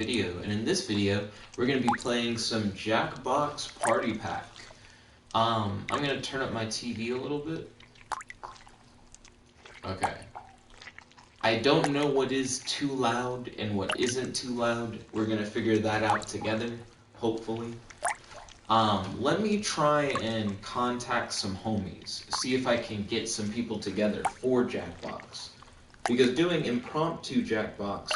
Video, and in this video we're going to be playing some Jackbox Party Pack. I'm going to turn up my TV a little bit. Okay. I don't know what is too loud and what isn't too loud. We're going to figure that out together, hopefully. Let me try and contact some homies, see if I can get some people together for Jackbox. Because doing impromptu Jackbox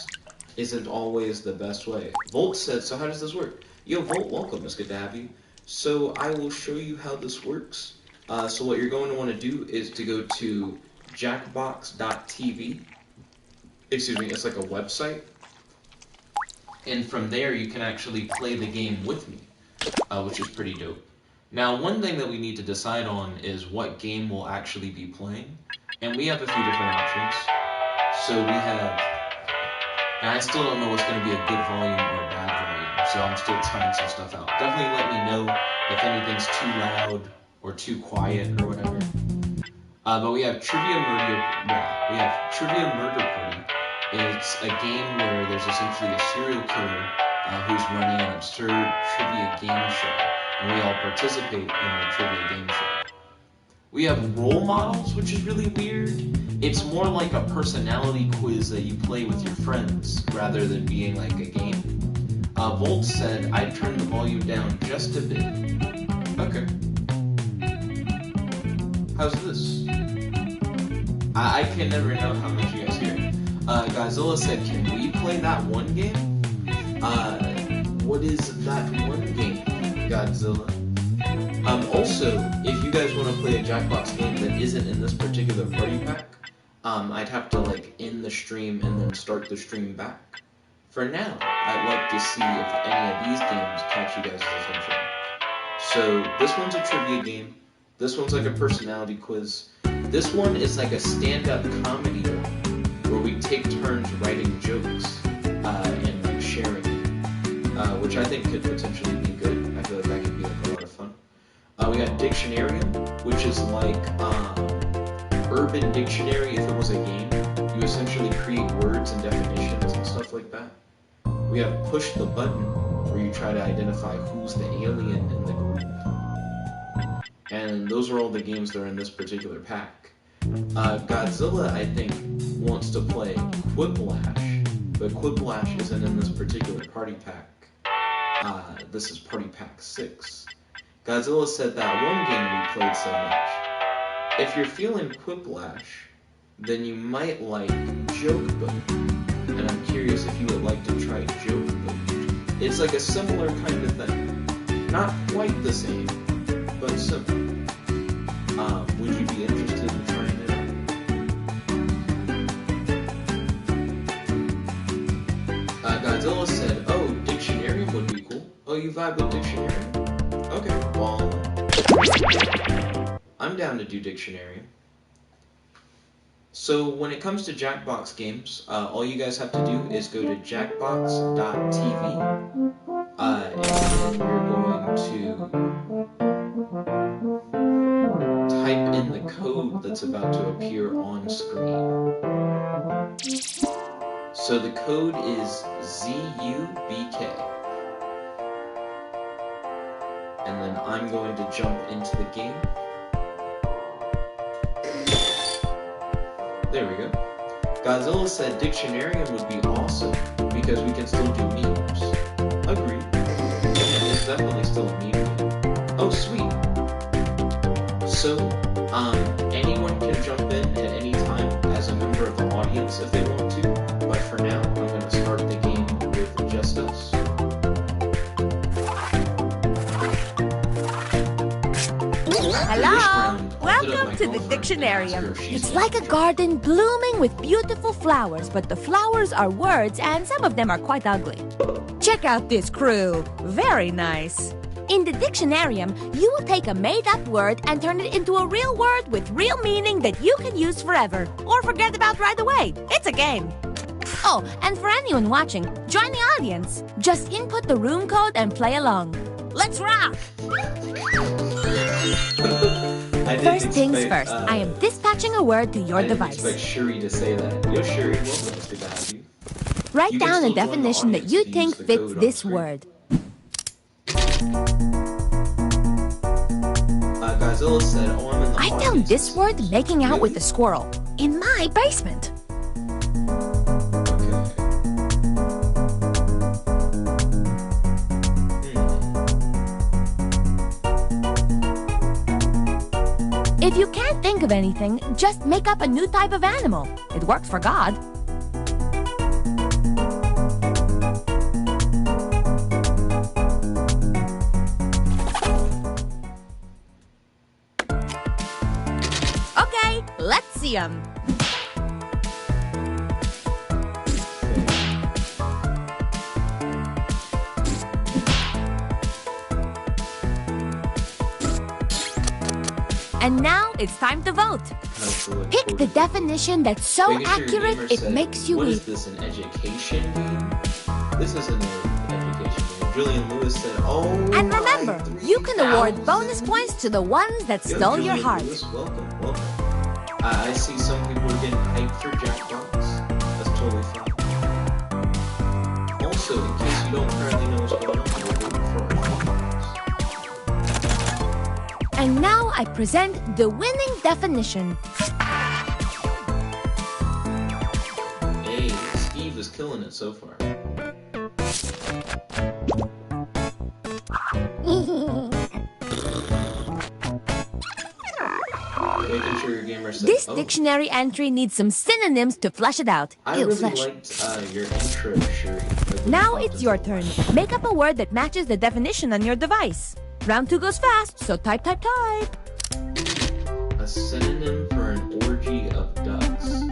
isn't always the best way. Volt said, so how does this work? Yo, Volt, welcome. It's good to have you. So I will show you how this works. So what you're going to want to do is to go to Jackbox.tv. Excuse me, it's like a website. And from there, you can actually play the game with me, which is pretty dope. Now, one thing that we need to decide on is what game we'll actually be playing. And we have a few different options. So we have... And I still don't know what's going to be a good volume or a bad volume, so I'm still trying some stuff out. Definitely let me know if anything's too loud or too quiet or whatever. But we have Trivia Murder Party. It's a game where there's essentially a serial killer who's running an absurd trivia game show, and we all participate in the trivia game show. We have role models, which is really weird. It's more like a personality quiz that you play with your friends, rather than being like a game. Volt said, I'd turn the volume down just a bit. Okay. How's this? I can never know how much you guys hear. Godzilla said, can we play that one game? What is that one game, Godzilla? Also, if you guys want to play a Jackbox game that isn't in this particular party pack, I'd have to like end the stream and then start the stream back. For now, I'd like to see if any of these games catch you guys' attention. So this one's a trivia game. This one's like a personality quiz. This one is like a stand-up comedy one, where we take turns writing jokes and like sharing, which I think could potentially be good. I feel like that could be like a lot of fun. We got Dictionarium, which is like Urban Dictionary if it was a game. You essentially create words and definitions and stuff like that. We have Push the Button, where you try to identify who's the alien in the group. And those are all the games that are in this particular pack. Godzilla, I think, wants to play Quiplash, but Quiplash isn't in this particular party pack. This is Party Pack 6. Godzilla said that one game we played so much. If you're feeling Quiplash, then you might like Joke Boat, and I'm curious if you would like to try Joke Boat. It's like a similar kind of thing. Not quite the same, but similar. Would you be interested in trying it out? Godzilla said, oh, Dictionarium would be cool. Oh, you vibe with Dictionarium? Okay, well, I'm down to do Dictionarium. So when it comes to Jackbox games, all you guys have to do is go to jackbox.tv, and then you're going to type in the code that's about to appear on screen. So the code is ZUBK. And then I'm going to jump into the game. There we go. Godzilla said Dictionarium would be awesome because we can still do memes. Agreed. And it's definitely still a meme game. Oh, sweet. So, anyone can jump in at any time as a member of the audience if they want to. But for now, I'm going to start the game with just us. Hello! Welcome to the Dictionarium. It's like a garden blooming with beautiful flowers, but the flowers are words and some of them are quite ugly. Check out this crew. Very nice. In the Dictionarium, you will take a made-up word and turn it into a real word with real meaning that you can use forever or forget about right away. It's a game. Oh, and for anyone watching, join the audience. Just input the room code and play along. Let's rock! First things first, I am dispatching a word to your device. I didn't expect Shuri to say that. Yo, Shuri, welcome. It's good to have you. Write down a definition that you think fits this word. Godzilla said, "Oh, I'm in the I found this word making out with a squirrel in my basement." If you can't think of anything, just make up a new type of animal. It works for God. Okay, let's see 'em. And now it's time to vote. Pick the definition that's so accurate it makes you weep. What is this, an education game? This isn't an education game. Julian Lewis said, "Oh, and remember, you can award bonus points to the ones that stole your heart." Lewis, welcome, welcome. I see some people are getting hyped for Jackbox. That's totally fine. Also, in case you don't currently know what's going on, we're waiting for our feedbacks. And now I present the winning definition. Hey, Steve is killing it so far. Making sure your gamer said, This dictionary entry needs some synonyms to flesh it out. I really liked your intro, Shuri. Now it's your turn. Make up a word that matches the definition on your device. Round 2 goes fast, so type, type, type. A synonym for an orgy of ducks.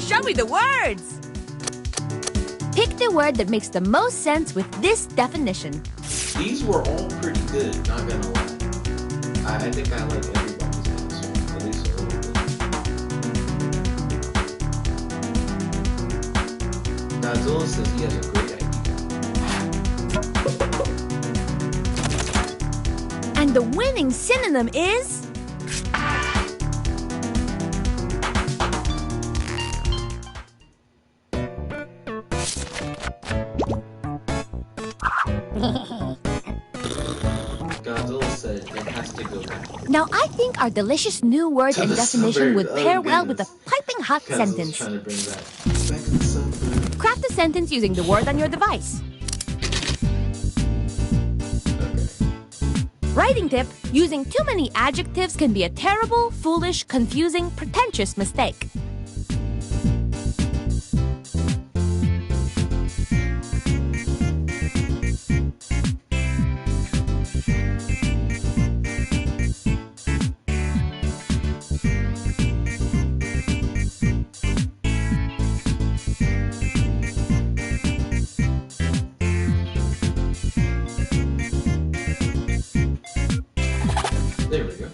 Show me the words! Pick the word that makes the most sense with this definition. These were all pretty good, not gonna lie. I think I like everybody's answer, at least a little bit. Godzilla says he has a great idea. And the winning synonym is... Godzilla said it has to go back. Now I think our delicious new word and definition would pair well with a piping hot Godzilla's sentence. trying to bring that back to the suburb. Craft a sentence using the word on your device. Okay. Writing tip, using too many adjectives can be a terrible, foolish, confusing, pretentious mistake. There we go.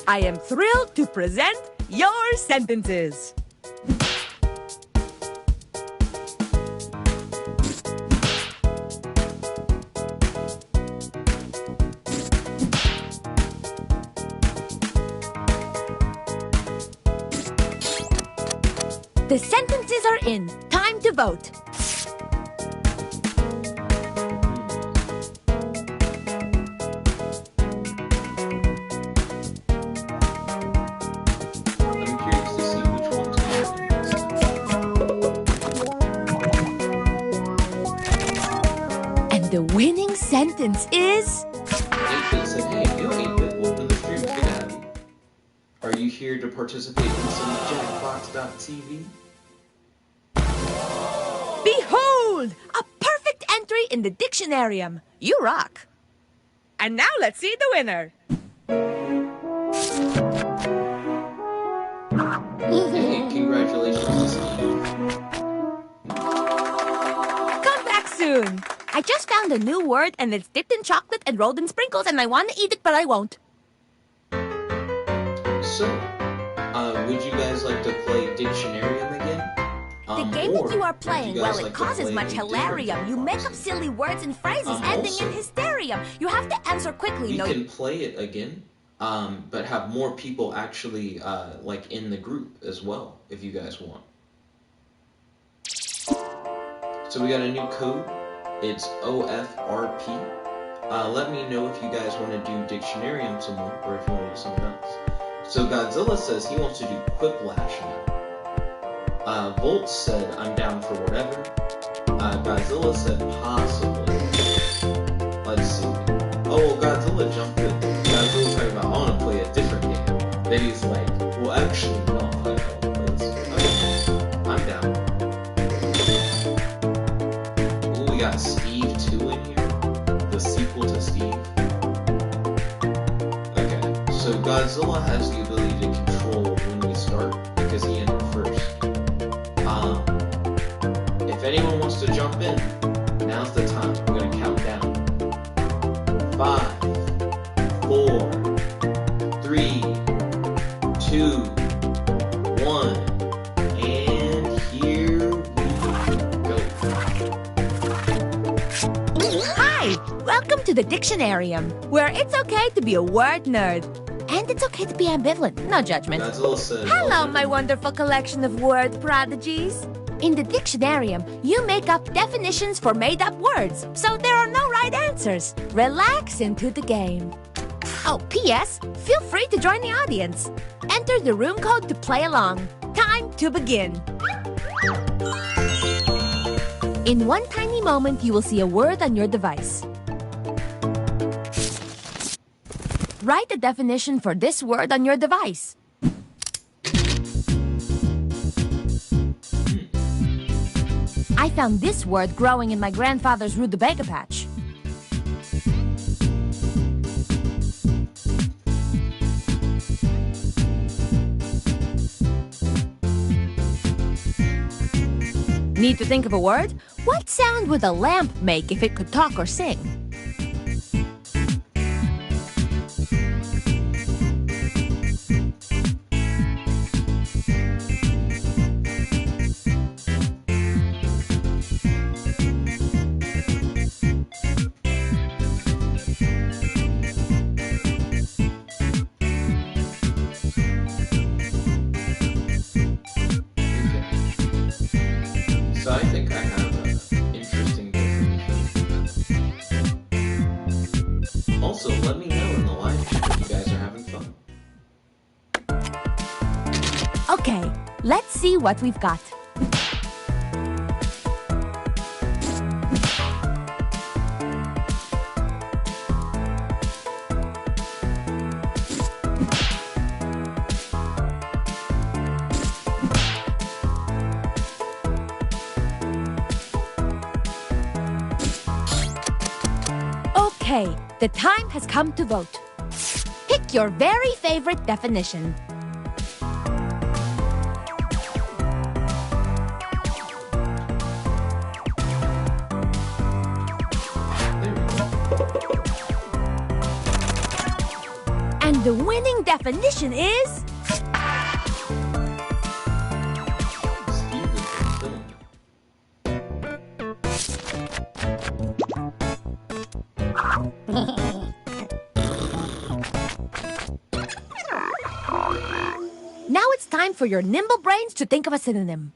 I am thrilled to present your sentences. The sentences are in. Time to vote. I'm curious to see which one's And the winning sentence is... 8-Bit said, "Hey, yo, 8-Bit, welcome to the stream. Good to have you. Are you here to participate in some Jackbox.tv? Behold! A perfect entry in the dictionarium. You rock. And now let's see the winner. Hey, congratulations to Steve. afternoon. I just found a new word and it's dipped in chocolate and rolled in sprinkles and I want to eat it, but I won't. So, would you guys like to play Dictionarium again? The game that you are playing, well, it like causes much hilarium. You make up silly words and phrases ending in hysterium. You have to answer quickly. We can play it again, but have more people actually, like, in the group as well, if you guys want. So we got a new code. It's OFRP. Let me know if you guys want to do Dictionarium some more, or if you want to do something else. So Godzilla says he wants to do Quiplash now. Volt said, I'm down for whatever. Godzilla said, possibly. Let's see. Oh, Godzilla jumped in. Godzilla's talking about, I want to play a different game. Then he's like, well, actually, no, I don't. I'm down. Ooh, we got Steve 2 in here. The sequel to Steve. Okay, so Godzilla has the ability to control when we start, because he entered first. If anyone wants to jump in, now's the time. We're going to count down. 5, 4, 3, 2, 1, and here we go. Hi! Welcome to the Dictionarium, where it's okay to be a word nerd. And it's okay to be ambivalent, no judgment. Godzilla said, Hello, my wonderful collection of word prodigies. In the Dictionarium, you make up definitions for made-up words, so there are no right answers. Relax into the game. Oh, P.S. Feel free to join the audience. Enter the room code to play along. Time to begin. In one tiny moment, you will see a word on your device. Write the definition for this word on your device. I found this word growing in my grandfather's rutabaga patch. Need to think of a word? What sound would a lamp make if it could talk or sing? So I think I have an interesting definition. Also, let me know in the live chat if you guys are having fun. Okay, let's see what we've got. Okay, the time has come to vote. Pick your very favorite definition. There we go. And the winning definition is... Steve is fulfilling. Now it's time for your nimble brains to think of a synonym.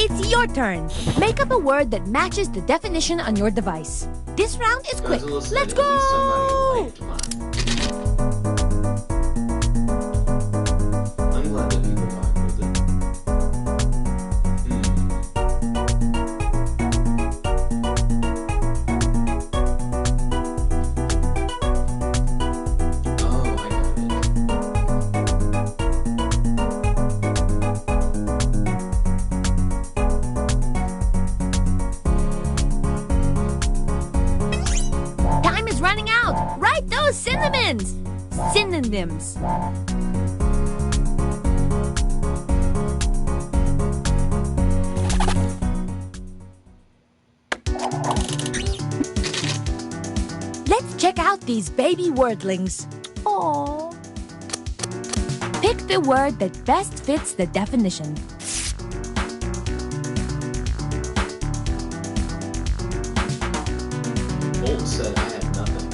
It's your turn. Make up a word that matches the definition on your device. This round is quick. Godzilla said, Let's "At least somebody go! liked mine." I'm glad that people vibe with it. Oh, I got it. Time is running out. Write those synonyms. Synonyms. Let's check out these baby wordlings. Aww. Pick the word that best fits the definition. Bolt said I have nothing.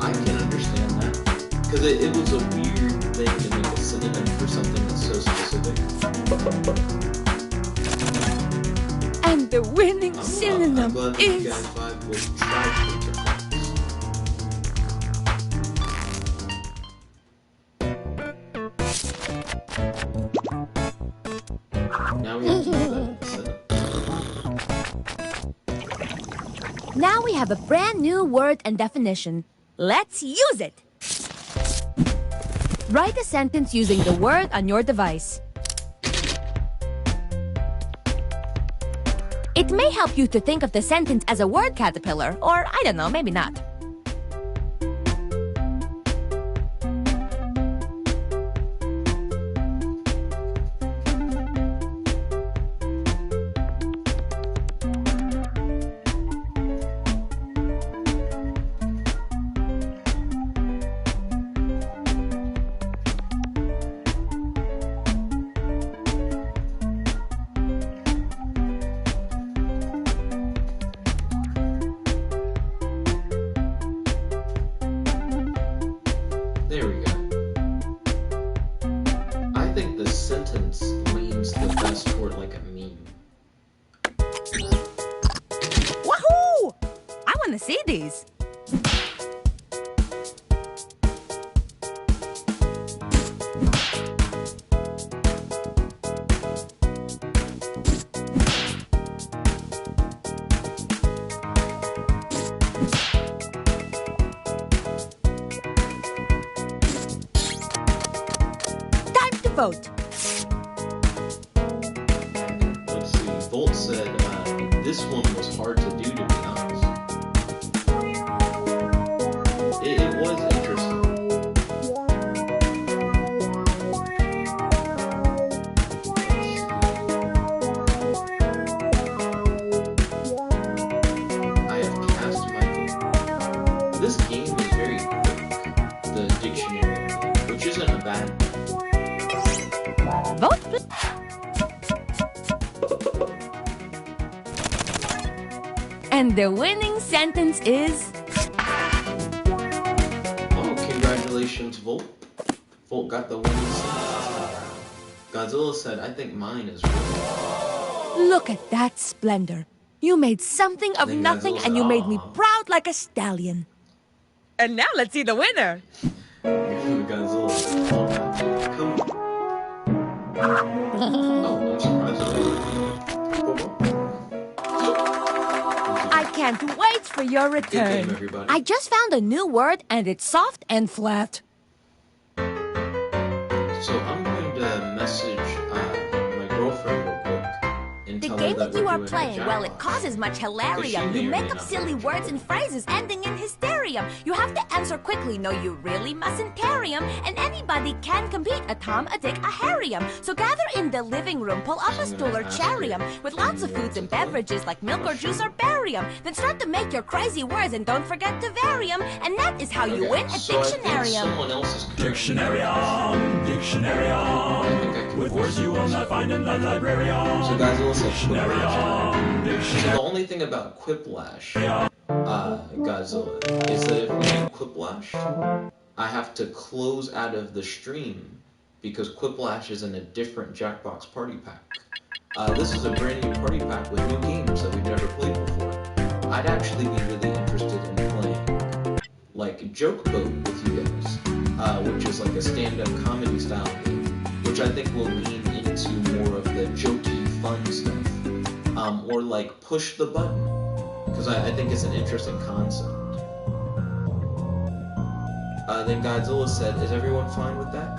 I can understand that. Because it was a weird thing to make a synonym for something that's so specific. And the winning synonym I'm glad that you guys vibe with trash picture facts. Now we have to do that. Now we have a brand new word and definition. Let's use it! Write a sentence using the word on your device. It may help you to think of the sentence as a word caterpillar, or I don't know, maybe not. There we go. I think the sentence leans the best toward like a meme. Wahoo! I want to see these. Vote. Let's see. Volt said this one was hard to do, to be honest. It was interesting. I have cast my vote. This game is very quick. The dictionary game, which isn't a bad thing. Vote. And the winning sentence is... Oh, congratulations, Volt. Volt got the winning sentence. Godzilla said, I think mine is real. Look at that splendor. You made something of Then nothing Godzilla and said, you made me "Aw." proud like a stallion. And now let's see the winner. Godzilla said, oh, come on. Oh, I'm surprised. I can't wait for your return. game, everybody. I just found a new word and it's soft and flat. So I'm going to message my girlfriend real quick and The tell game her that that you we're are doing a playing, well, it Jackbox. causes much hilarium. Because she You may or make may up not silly know words and Jackbox. phrases ending in hysterium. You have to answer quickly. No, you really mustn't parry 'em. And anybody can compete. A Tom, a Dick, a Harry'em. So gather in the living room, pull up a stool or cherry'em with lots of foods and beverages like milk or juice or barium. Then start to make your crazy words and don't forget to vary 'em. And that is how you win a so I think dictionarium. someone else is currently- Dictionarium, dictionarium, I think I can with words you will not find in the librarium. So guys, we'll say Dictionarium, So dictionarium. the only thing about Quiplash, Godzilla, is that if we do Quiplash, I have to close out of the stream because Quiplash is in a different Jackbox party pack. This is a brand new party pack with new games that we've never played before. I'd actually be really interested in playing like Joke Boat with you guys, which is like a stand-up comedy style game, which I think will lean into more of the jokey, fun stuff. Or like Push the Button, because I think it's an interesting concept. Then Godzilla said, is everyone fine with that?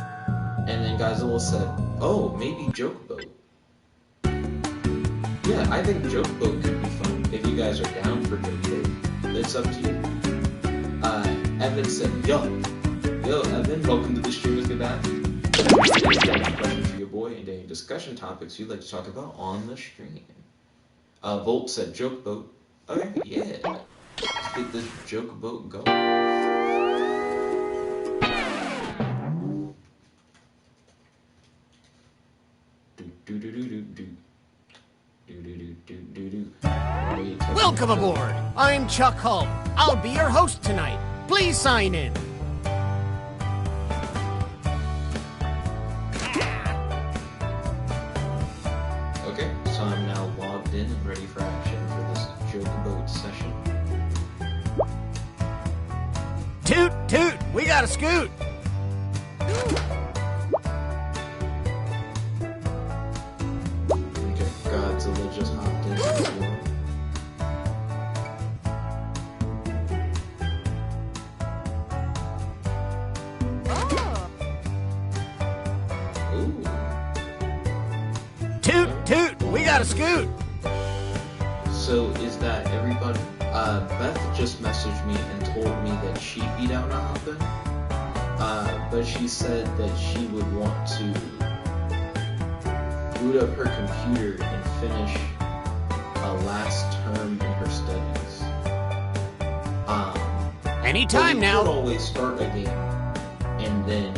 And then Godzilla said, oh, maybe Joke Boat. Yeah, I think Joke Boat could be fun, if you guys are down for Joke Boat. It's up to you. Evan said, yo, Evan, welcome to the stream with Goodbye. Question for your boy and any discussion topics you'd like to talk about on the stream. Volt said joke boat. Okay, yeah. Let's get this joke boat going. Welcome aboard. I'm Chuck Hull. I'll be your host tonight. Please sign in. Okay, so I'm now logged in and ready for action for this joke boat session. Toot, toot, we got a scoot. Okay, Godzilla just hopped in as well. Ooh. Toot, toot, we got a scoot. So is that everybody? Beth just messaged me and told me that she'd be down to hop in. But she said that she would want to boot up her computer and finish a last term in her studies. Anytime we now. could always start a game and then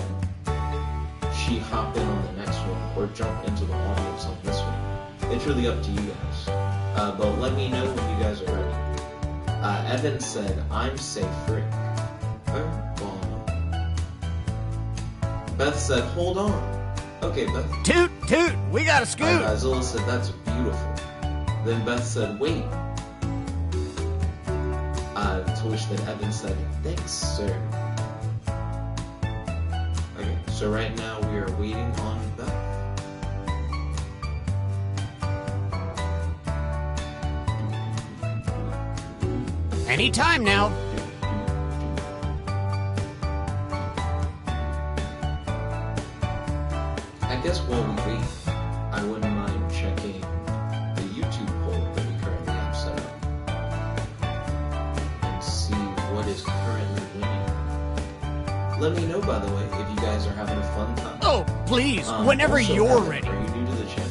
she hop in on the next one or jump into the audience on this one. It's really up to you guys. But let me know when you guys are ready. Evan said, I'm safe, Frick. Beth said, hold on. Okay, Beth. Toot, toot, we got a scoot. Godzilla said, that's beautiful. Then Beth said, wait. To which then Evan said, thanks, sir. Okay, so right now we are waiting on Beth. Anytime now. I guess while we wait, I wouldn't mind checking the YouTube poll that we currently have set up and see what is currently winning. Let me know, by the way, if you guys are having a fun time. Oh, please, whenever Also, you're Evan, ready. Are you new to the channel?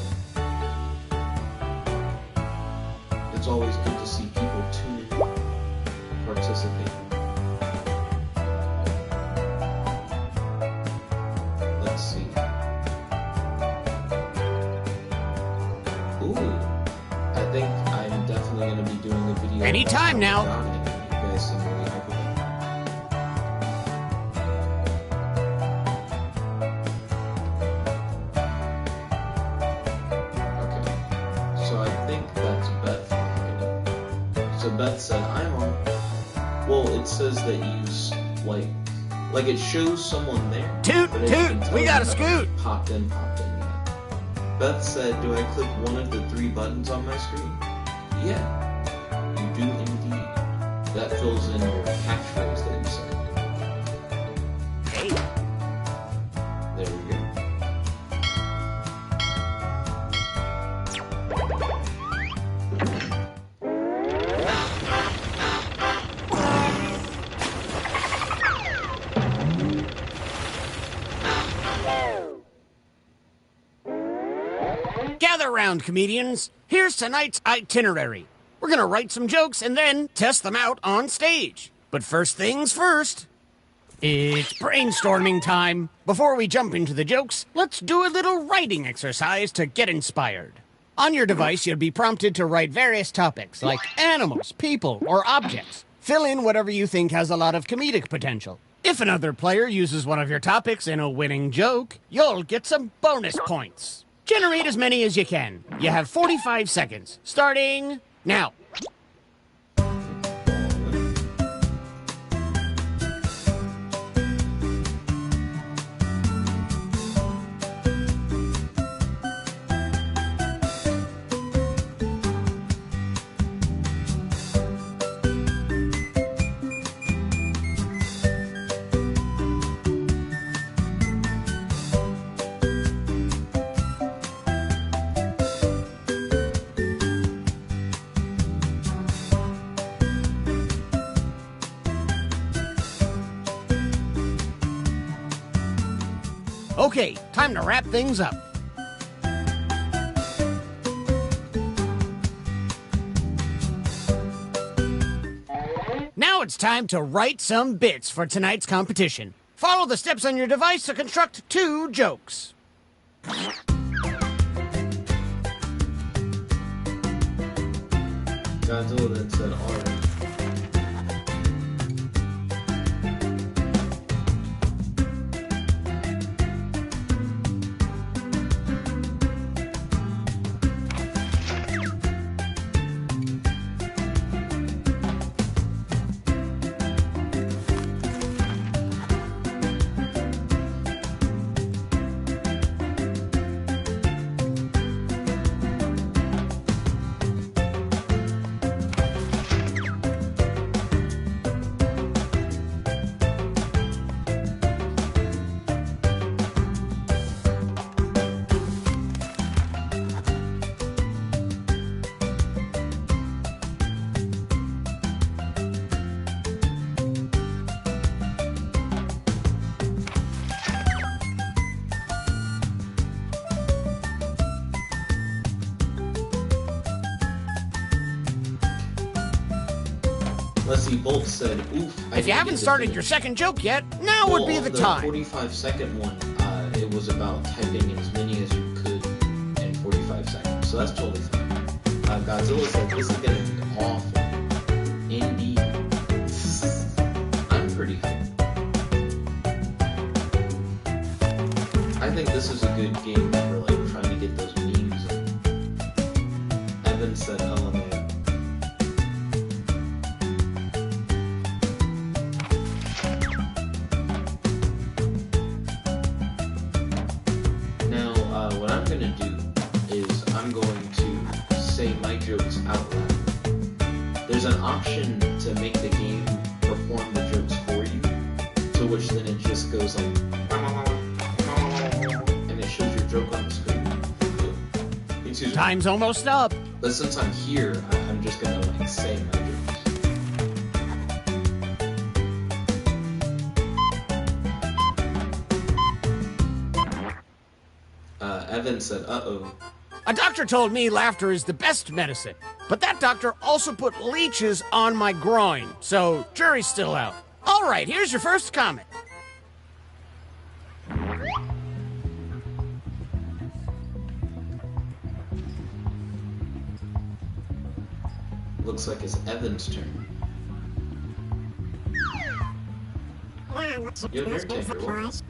It's always good to see people tune in, participate. Let's see. Ooh, I think I'm definitely going to be doing a video. Anytime now. about it. You guys seem really hype about it. Okay, so I think that's Beth. So Beth said, I'm on. Well, it says that you, like it shows someone there. Toot, but as you can toot, tell, we got a you scoot. haven't popped in yet. Beth said, do I click one of the 3 buttons on my screen? Yeah, you do indeed. That fills in your catchphrase that you said. Hey. There we go. Gather round, comedians. Here's tonight's itinerary. We're gonna write some jokes and then test them out on stage. But first things first, it's brainstorming time. Before we jump into the jokes, let's do a little writing exercise to get inspired. On your device, you'll be prompted to write various topics like animals, people, or objects. Fill in whatever you think has a lot of comedic potential. If another player uses one of your topics in a winning joke, you'll get some bonus points. Generate as many as you can. You have 45 seconds, starting now. Okay, time to wrap things up. Now it's time to write some bits for tonight's competition. Follow the steps on your device to construct 2 jokes. Godzilla then said R. Let's see, Bolt said, oof. If you haven't started your second joke yet, now would be the time. The 45-second one, it was about typing in as many as you could in 45 seconds. So that's totally fine. Godzilla said, this is going to be awful. Indeed. I'm pretty hyped. I think this is a good game for like trying to get those memes in. Evan said, LMAO. What I'm going to do is I'm going to say my jokes out loud. There's an option to make the game perform the jokes for you, to which then it just goes like, and it shows your joke on the screen. Excuse me. Time's almost up. But since I'm here, I'm just going to like say my jokes. Evan said, uh-oh. A doctor told me laughter is the best medicine, but that doctor also put leeches on my groin, so jury's still out. All right, here's your first comment. Looks like it's Evan's turn. Yo, nerd taker, what?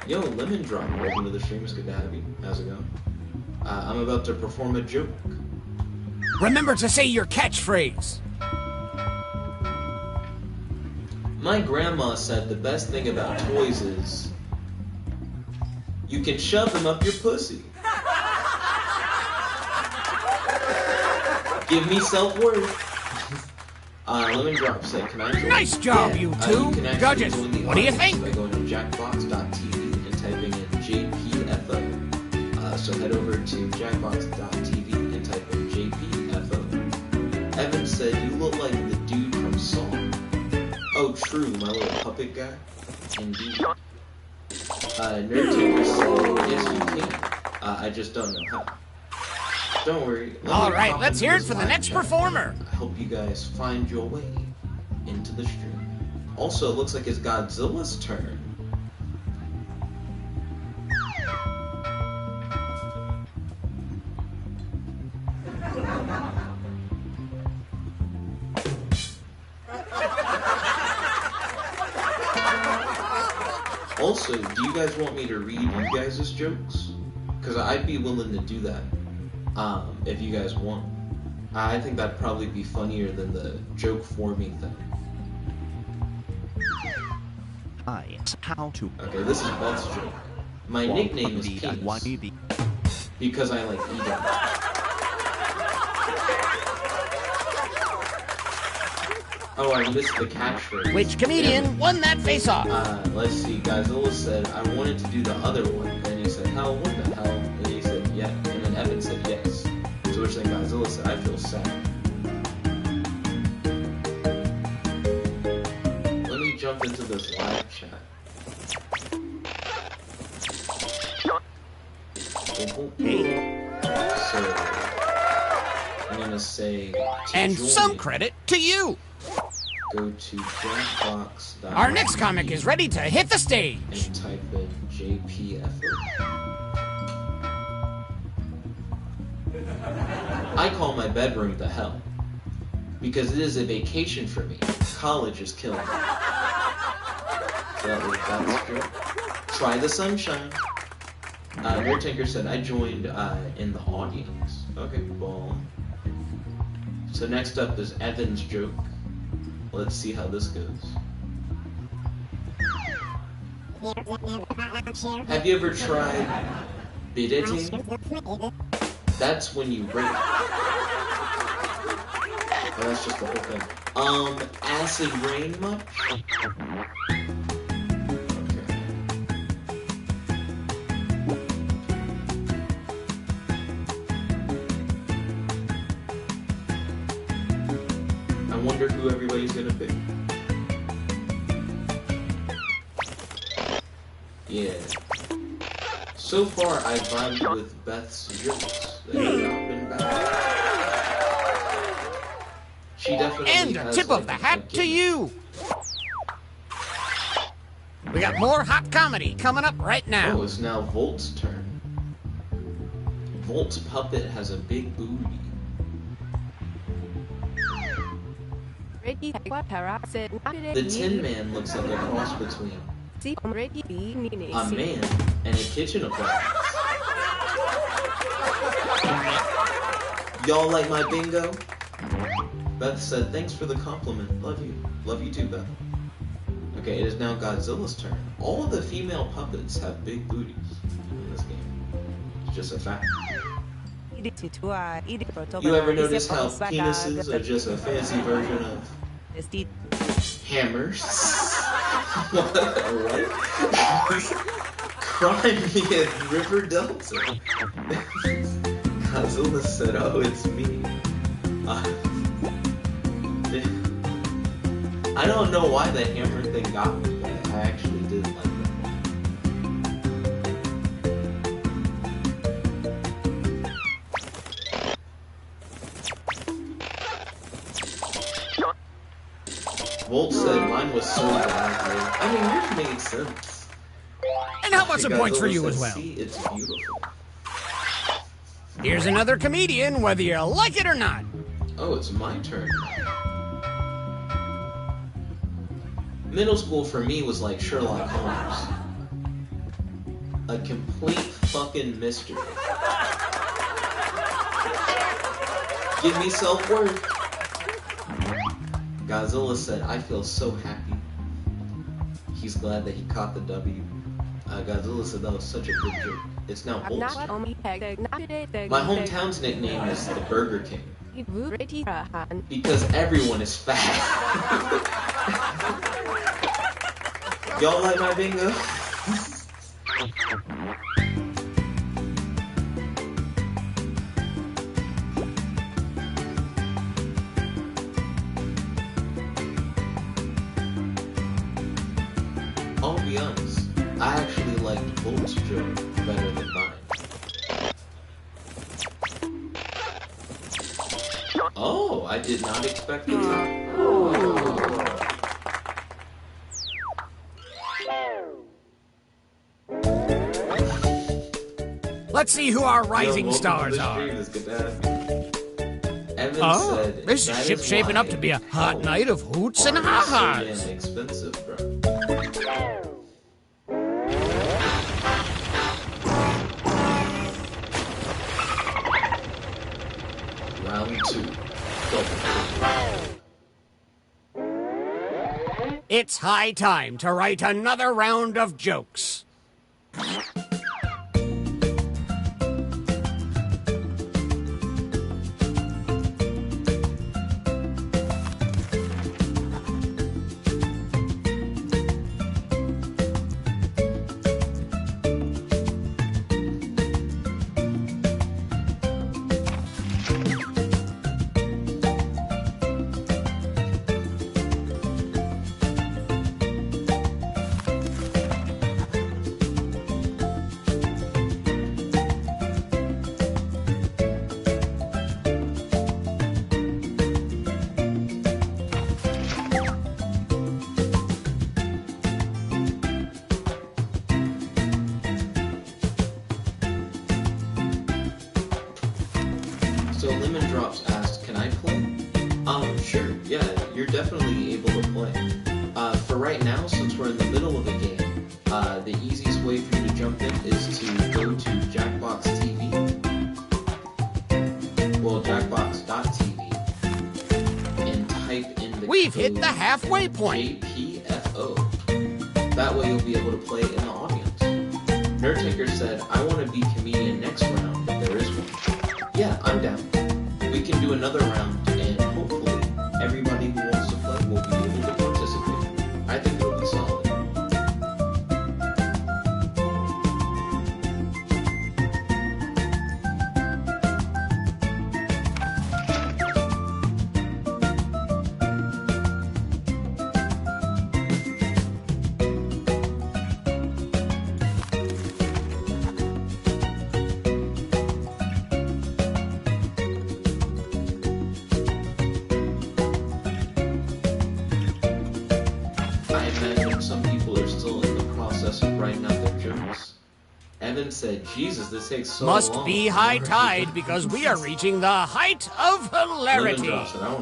Yo, Lemon Drop, welcome to the stream. It's good to have you. How's it going? I'm about to perform a joke. Remember to say your catchphrase. My grandma said the best thing about toys is you can shove them up your pussy. Give me self-worth. Lemon Drop said, can I join? Nice job, you two. Judges, what do you think? By going to Jackbox.tv and typing in JPFO. So head over to Jackbox.tv and type in JPFO. Evan said, you look like the dude from Saw. Oh, true, my little puppet guy. Indeed. Nerd Taker said, yes, you can. I just don't know how. Don't worry. All right, let's hear it for the next performer. I hope you guys find your way into the stream. Also, it looks like it's Godzilla's turn. Also, do you guys want me to read you guys' jokes? Because I'd be willing to do that. If you guys want. I think that'd probably be funnier than the joke forming thing. How to. Okay, this is Beth's joke. My nickname is Penis because I like eating. Oh, I missed the catchphrase. Which comedian won that face-off? Let's see. Godzilla said, I wanted to do the other one. And he said, hell, what the hell? And he said, yeah. And then Evan said, yes. To which then Godzilla said, I feel sad. Let me jump into this live chat. So I'm gonna say And join, some credit to you. go to Jackbox. Our next comic is ready to hit the stage. And type in JPFO. I call my bedroom the hell because it is a vacation for me. College is killing me. So that's true. Try the sunshine. Nerd Tinker said I joined in the audience. Okay, well. So next up is Evan's joke. Let's see how this goes. Have you ever tried bidding? That's when you rape. Oh, that's just the whole thing. Acid rain much? I wonder who everybody's gonna pick. Yeah. So far, I vibed with Beth's jokes. They have not been bad. She definitely And a has, tip of the hat to you. We got more hot comedy coming up right Oh, now. it's now Volt's turn. Volt's puppet has a big booty. The Tin Man looks like a cross between a man and a kitchen appliance. Y'all like my bingo? Beth said, thanks for the compliment. Love you. Love you too, Beth. Okay, it is now Godzilla's turn. All the female puppets have big booties in this game. It's just a fact. You ever notice how penises are just a fancy version of hammers? What? Cry me at River Delta. Godzilla said, oh, it's me. I don't know why the hammer thing got me, but I actually did like that. Volt said mine was so bad. I mean, yours made sense. And how about some points for you as well? See, it's beautiful. Here's another comedian, whether you like it or not. Oh, it's my turn. Middle school for me was like Sherlock Holmes. A complete fucking mystery. Give me self-worth. Godzilla said, I feel so happy. He's glad that he caught the W. Godzilla said that was such a good joke. It's now Bolt's turn. My hometown's nickname is the Burger King. Because everyone is fat. Y'all like my bingo? I'll be honest, I actually liked Volt's joke better than mine. Oh, I did not expect that. Let's see who our rising stars are. Evan Oh, said, this "That ship's is shaping why up to be a hot oh, night of hoots and art is so ha-has. damn expensive, bro." Round 2. Go. It's high time to write another round of jokes. So Lemon Drops asked, can I play? Sure, yeah, you're definitely able to play. For right now, since we're in the middle of the game, the easiest way for you to jump in is to go to Jackbox TV. Well, Jackbox.tv, and type in the We've code hit the halfway point. JPFO. That way you'll be able to play in the audience. Nerdtinker said, I want to be comedian next round if there is one. Yeah, I'm down. We can do another round, and hopefully everybody who wants to play will be able to participate. I think it'll be solid. Evan said, Jesus, this takes so long. Must be high tide because we are reaching the height of hilarity.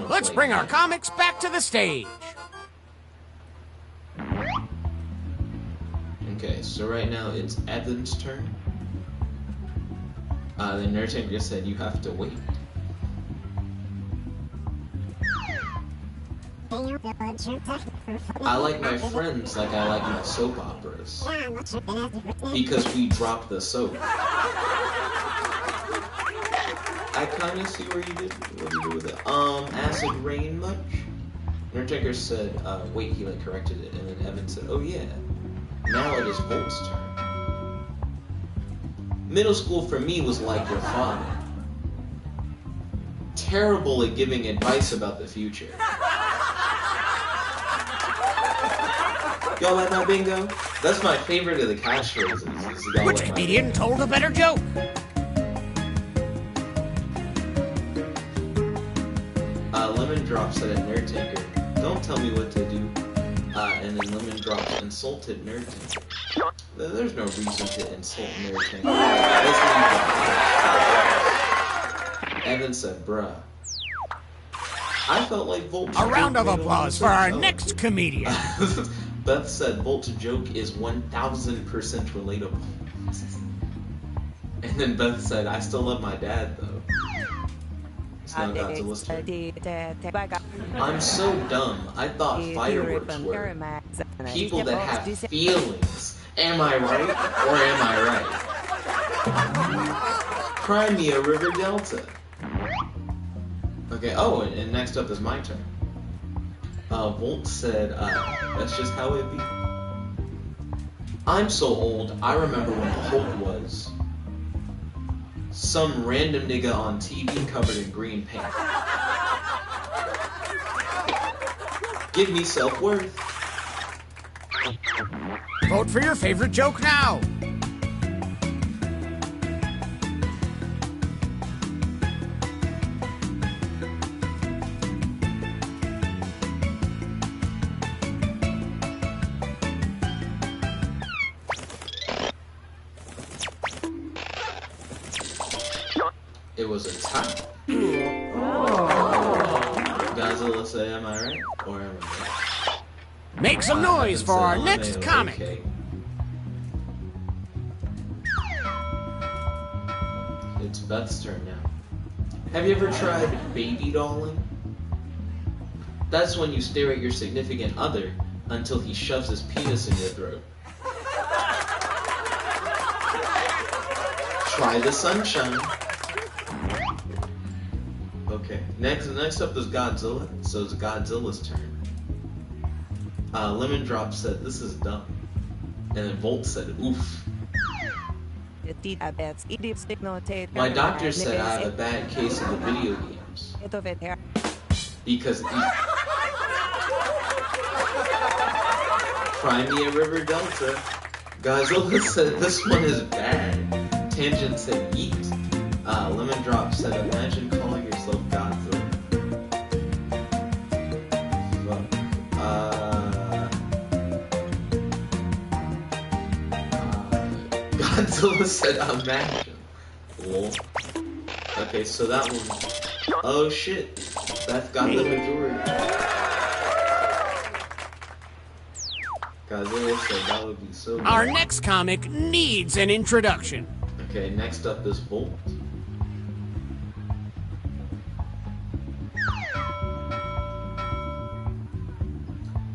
Let's bring our comics back to the stage. Okay, so right now it's Evan's turn. The Nerdtinker said you have to wait. I like my friends like I like my soap operas. Because we dropped the soap. I kind of see what you did with it. Acid rain much? Nerdtinker said, wait, he like corrected it. And then Evan said, oh yeah. Now it is Volt's turn. Middle school for me was like your father. Terrible at giving advice about the future. Y'all like my bingo? That's my favorite of the catchphrases. Which comedian told a better joke? Lemon Drops said at Nerdtinker, don't tell me what to do. And then Lemon Drops insulted Nerdtinker. There's no reason to insult Nerdtinker. Evan said, bruh. I felt like Volt's a round of applause for our next comedian. Beth said Volt's joke is 1000% relatable. And then Beth said, I still love my dad though. It's now Godzilla's turn. I'm so dumb. I thought fireworks were people that have feelings. Am I right or am I right? Crimea River Delta. Okay, oh, and next up is my turn. Volt said, that's just how it be. I'm so old, I remember when Hulk was some random nigga on TV covered in green paint. Give me self-worth. Vote for your favorite joke now. It was a tie. Godzilla said, am I right? Or am I right? Make some noise for our next comic. Okay. It's Beth's turn now. Have you ever tried baby dolling? That's when you stare at your significant other until he shoves his penis in your throat. Try the sunshine. Okay, next up is Godzilla, so it's Godzilla's turn. Lemon Drop said, this is dumb. And then Volt said, oof. My doctor said I have a bad case of the video games. Because Crimea River Delta. Godzilla said, this one is bad. Tangent said, yeet. Lemon Drop said, imagine calling yourself Godzilla. Godzilla said, imagine. Lol. Okay, so that one... Oh shit. Beth got the majority. Godzilla said that would be so good. Our next comic needs an introduction. Okay, next up is Volt.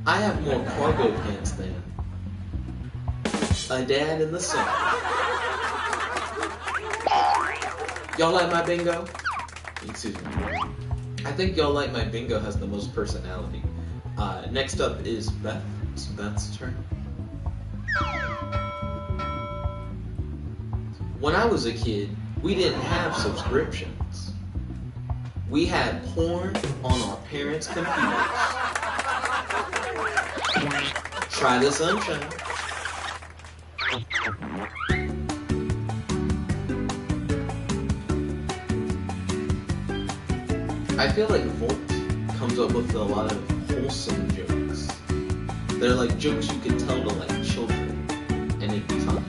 I have more cargo pants than a dad in the sun. Y'all like my bingo? Excuse me. I think y'all like my bingo has the most personality. Next up is Beth. It's Beth's turn. When I was a kid, we didn't have subscriptions. We had porn on our parents' computers. Try the sunshine. I feel like Volt comes up with a lot of wholesome jokes. They're like jokes you could tell to like children, and it'd be fun.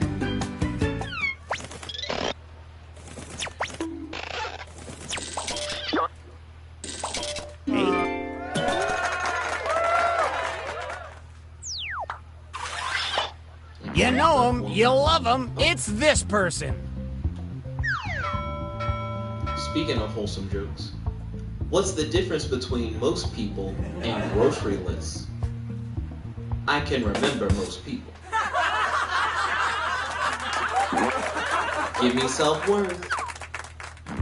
You know him, you love him, it's this person. Speaking of wholesome jokes, what's the difference between most people and grocery lists? I can remember most people. Give me self-worth.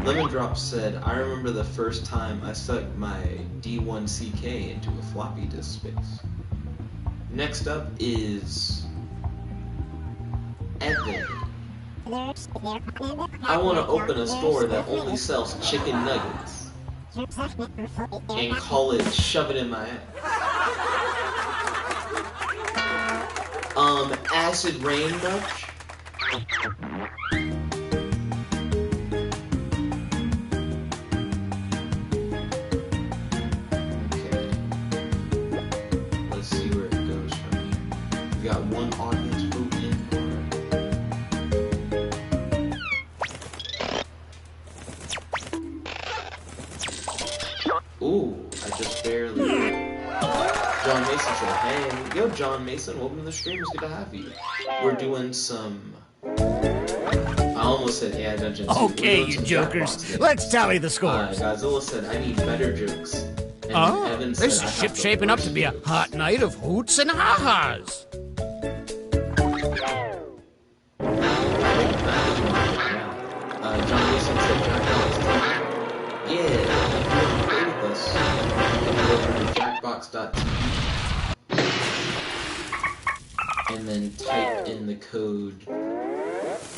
Lemon Drop said, I remember the first time I stuck my D1CK into a floppy disk space. Next up is Evan. I want to open a store that only sells chicken nuggets and call it Shove It in My Ass. Acid Rain much? Okay. Let's see where it goes from here. We got one audience vote in. Ooh, I just barely... John Mason said, hey, yo John Mason, welcome to the stream, it's good to have you. We're doing some... I almost said, yeah, Dungeons. Okay, you jokers, let's tally the scores. Godzilla said, I need better jokes. And Oh, Evan this said, ship's shaping up to be a hot night of hoots and ha-has. John Mason said, Jackbox TV. Yeah, if you want to play with us, go over to Jackbox.tv and then type in the code.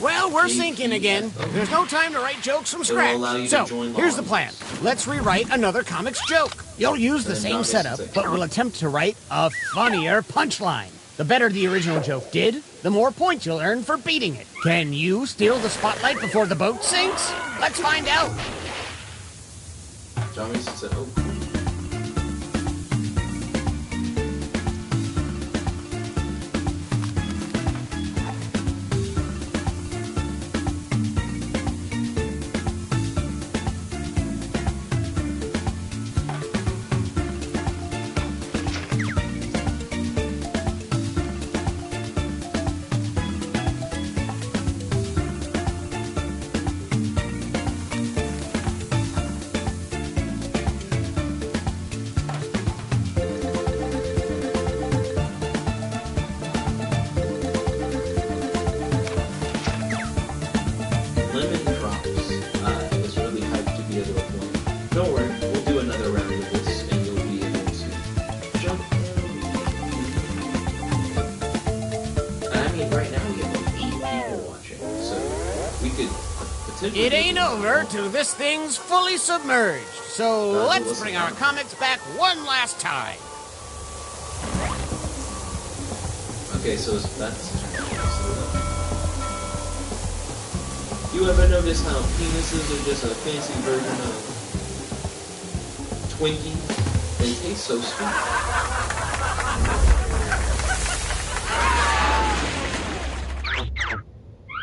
Well, we're sinking again. There's no time to write jokes from scratch. So, here's the plan. Let's rewrite another comic's joke. You'll use the same setup, but we'll attempt to write a funnier punchline. The better the original joke did, the more points you'll earn for beating it. Can you steal the spotlight before the boat sinks? Let's find out. John Mason said, oh. It ain't over till this thing's fully submerged. So let's bring our comics back one last time. Okay, so it's Beth's turn. You ever notice how penises are just a fancy version of Twinkies? They taste so sweet.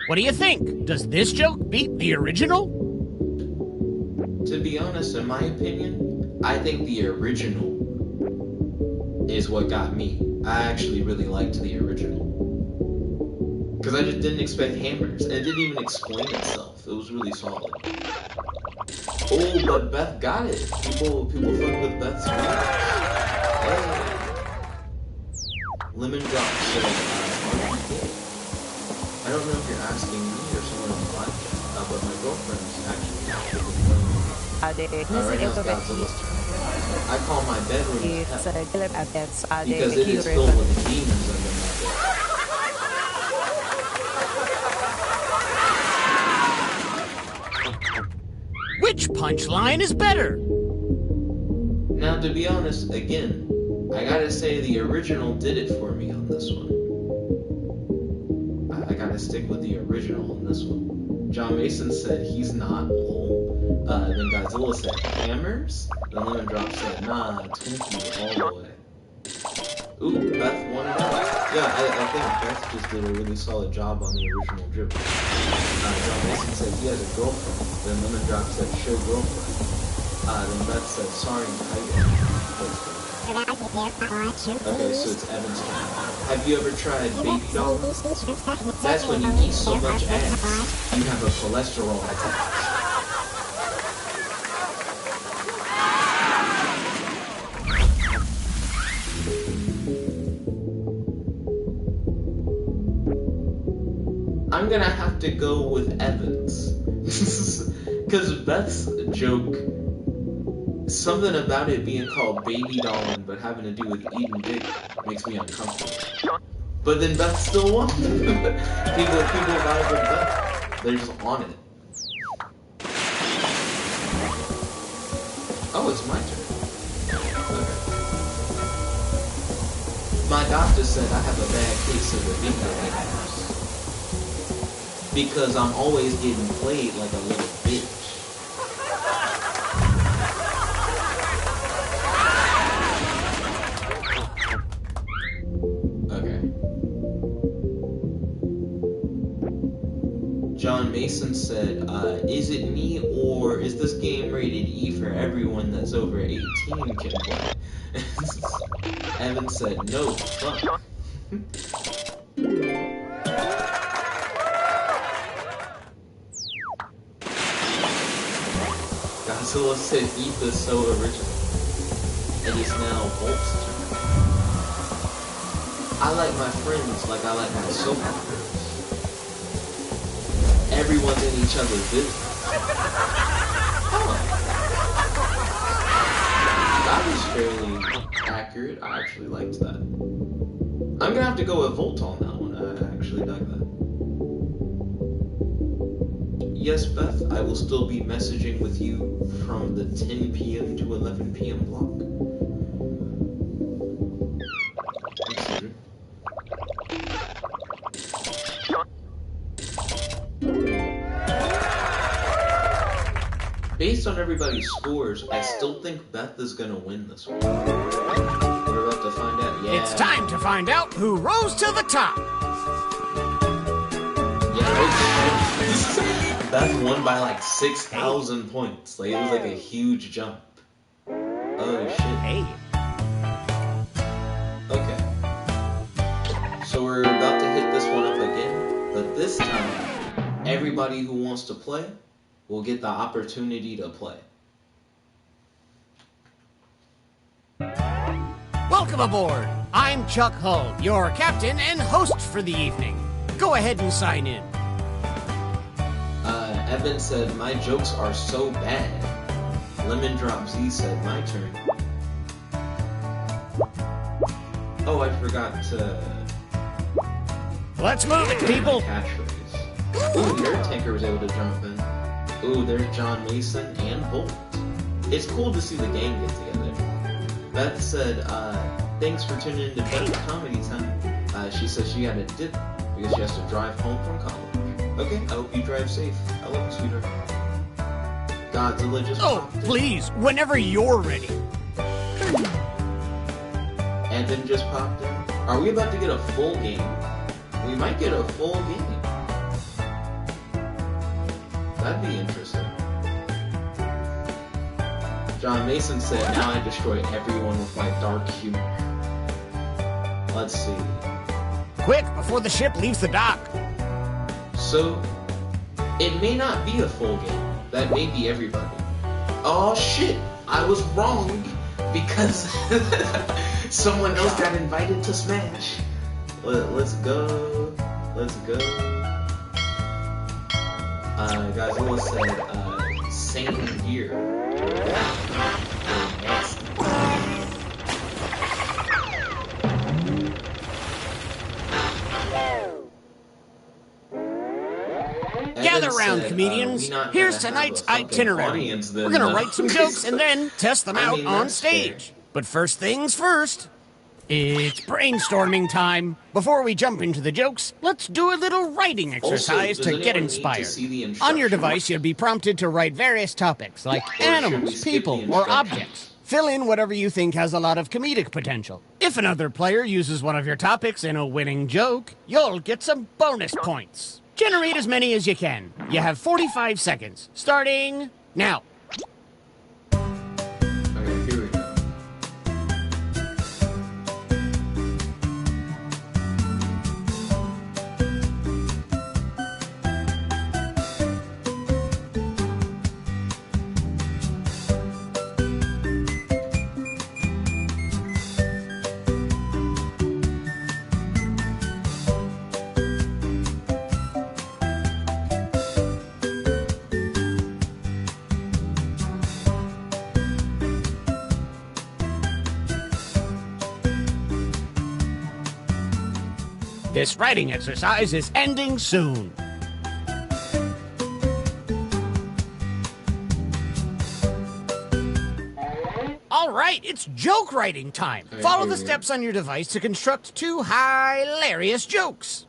What do you think? Does this joke beat the original? be honest, in my opinion, I think the original is what got me. I actually really liked the original. Because I just didn't expect hammers, and it didn't even explain itself. It was really solid. Oh, but Beth got it. People fuck with Beth's moves. Hey. Lemon Drop said, I don't know if you're asking me or someone in the live chat, but my girlfriend's actually right now it's Godzilla's turn. I call my bedroom hell, because it is filled with demons under my bed. Which punchline is better? Now, to be honest, again, I gotta say the original did it for me on this one. I gotta stick with the original on this one. John Mason said he's not lol. Then Godzilla said hammers. Then Lemon Drop said nah, Twinkie all the way. Ooh, Beth won it out. Yeah, I think Beth just did a really solid job on the original dribble. John Mason said he has a girlfriend. Then Lemon Drop said show girlfriend. Then Beth said sorry, tiger. Okay, so it's Evan's turn. Have you ever tried baby doll? That's when you eat so much ass, you have a cholesterol attack. I'm gonna have to go with Evans. Because Beth's joke, something about it being called baby dolling but having to do with eating dick makes me uncomfortable. But then Beth still won. people vibe with Beth. They're just on it. Oh, it's my turn. Okay. My doctor said I have a bad case of the bingo haters. Because I'm always getting played like a little bitch. John Mason said, is it me or is this game rated E for everyone that's over 18 can play? Evan said, no, fuck. Godzilla said, Eve is so original. It is now Volt's turn. I like my friends like I like my soap operas. Everyone's in each other's business. Oh. That was fairly accurate. I actually liked that. I'm gonna have to go with Volt on that one. I actually like that. Yes, Beth, I will still be messaging with you from the 10 p.m. to 11 p.m. block. Based on everybody's scores, I still think Beth is gonna win this one. We're about to find out. Yeah. It's time to find out who rose to the top. Yeah, Beth won by like 6,000 points. Like, it was like a huge jump. Oh shit. Hey. Okay. So we're about to hit this one up again, but this time, everybody who wants to play will get the opportunity to play. Welcome aboard. I'm Chuck Hull, your captain and host for the evening. Go ahead and sign in. Evan said, my jokes are so bad. Lemon Drop Z said, my turn. Oh, I forgot to... Let's move it, people. Catchphrase. Ooh, the Earth Tanker was able to jump in. Ooh, there's John Mason and Bolt. It's cool to see the gang get together. Beth said, thanks for tuning in to Beth Comedy Time. She said she had a dip because she has to drive home from college. Okay, I hope you drive safe. I love you, sweetheart. Godzilla just popped in. Please, whenever you're ready. And then just popped in. Are we about to get a full game? We might get a full game. That'd be interesting. John Mason said, now I destroy everyone with my dark humor. Let's see. Quick, before the ship leaves the dock. So, it may not be a full game. That may be everybody. Oh shit, I was wrong because someone else got invited to Smash. Let's go. Let's go. Godzilla said, same here. Gather round, comedians. Here's tonight's itinerary. We're gonna write some jokes and then test them out on stage. But first things first, it's brainstorming time. Before we jump into the jokes, let's do a little writing exercise to get inspired. On your device, you'll be prompted to write various topics like animals, people, or objects. Fill in whatever you think has a lot of comedic potential. If another player uses one of your topics in a winning joke, you'll get some bonus points. Generate as many as you can. You have 45 seconds, starting now. Okay, here we go. This writing exercise is ending soon. All right, it's joke writing time. Follow the steps on your device to construct 2 hilarious jokes.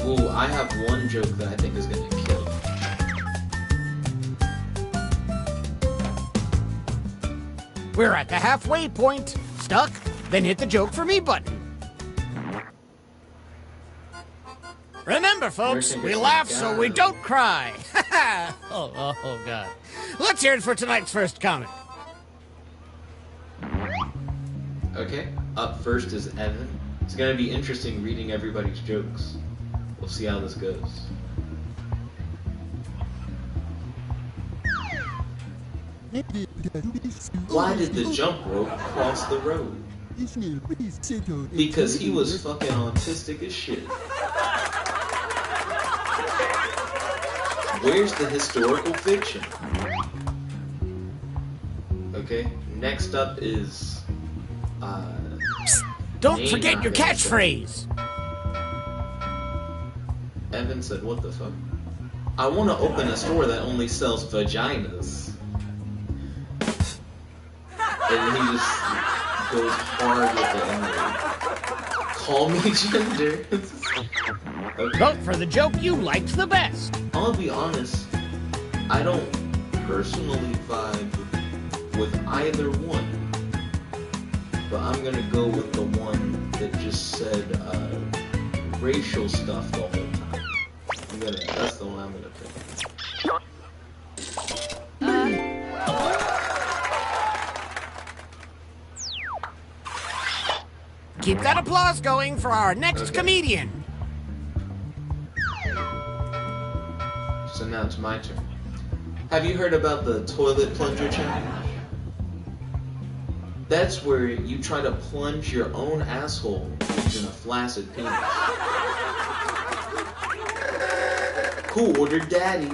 Ooh, I have one joke that I think is gonna kill. We're at the halfway point. Stuck? Then hit the joke for me button. Remember, folks, we laugh so we don't cry. oh, God. Let's hear it for tonight's first comic. Okay, up first is Evan. It's gonna be interesting reading everybody's jokes. We'll see how this goes. Why did the jump rope cross the road? Because he was fucking autistic as shit. Where's the historical fiction? Okay, next up is Don't forget your catchphrase. Evan said, what the fuck? I want to open a store that only sells vaginas. And he just goes hard with the N-word. Call me gender. Okay. Vote for the joke you liked the best. I'll be honest, I don't personally vibe with either one. But I'm gonna go with the one that just said racial stuff the whole time. That's the one I'm gonna pick. Keep that applause going for our next comedian. So now it's my turn. Have you heard about the toilet plunger challenge? That's where you try to plunge your own asshole using a flaccid penis. Who ordered daddy?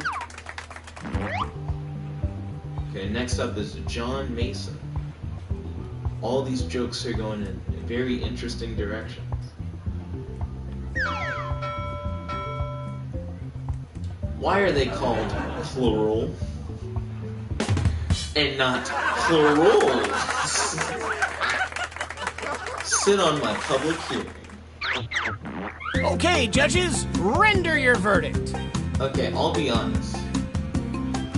Okay, next up is John Mason. All these jokes are going in very interesting directions. Why are they called plural and not plural? Sit on my public hearing. Okay, judges, render your verdict. Okay, I'll be honest.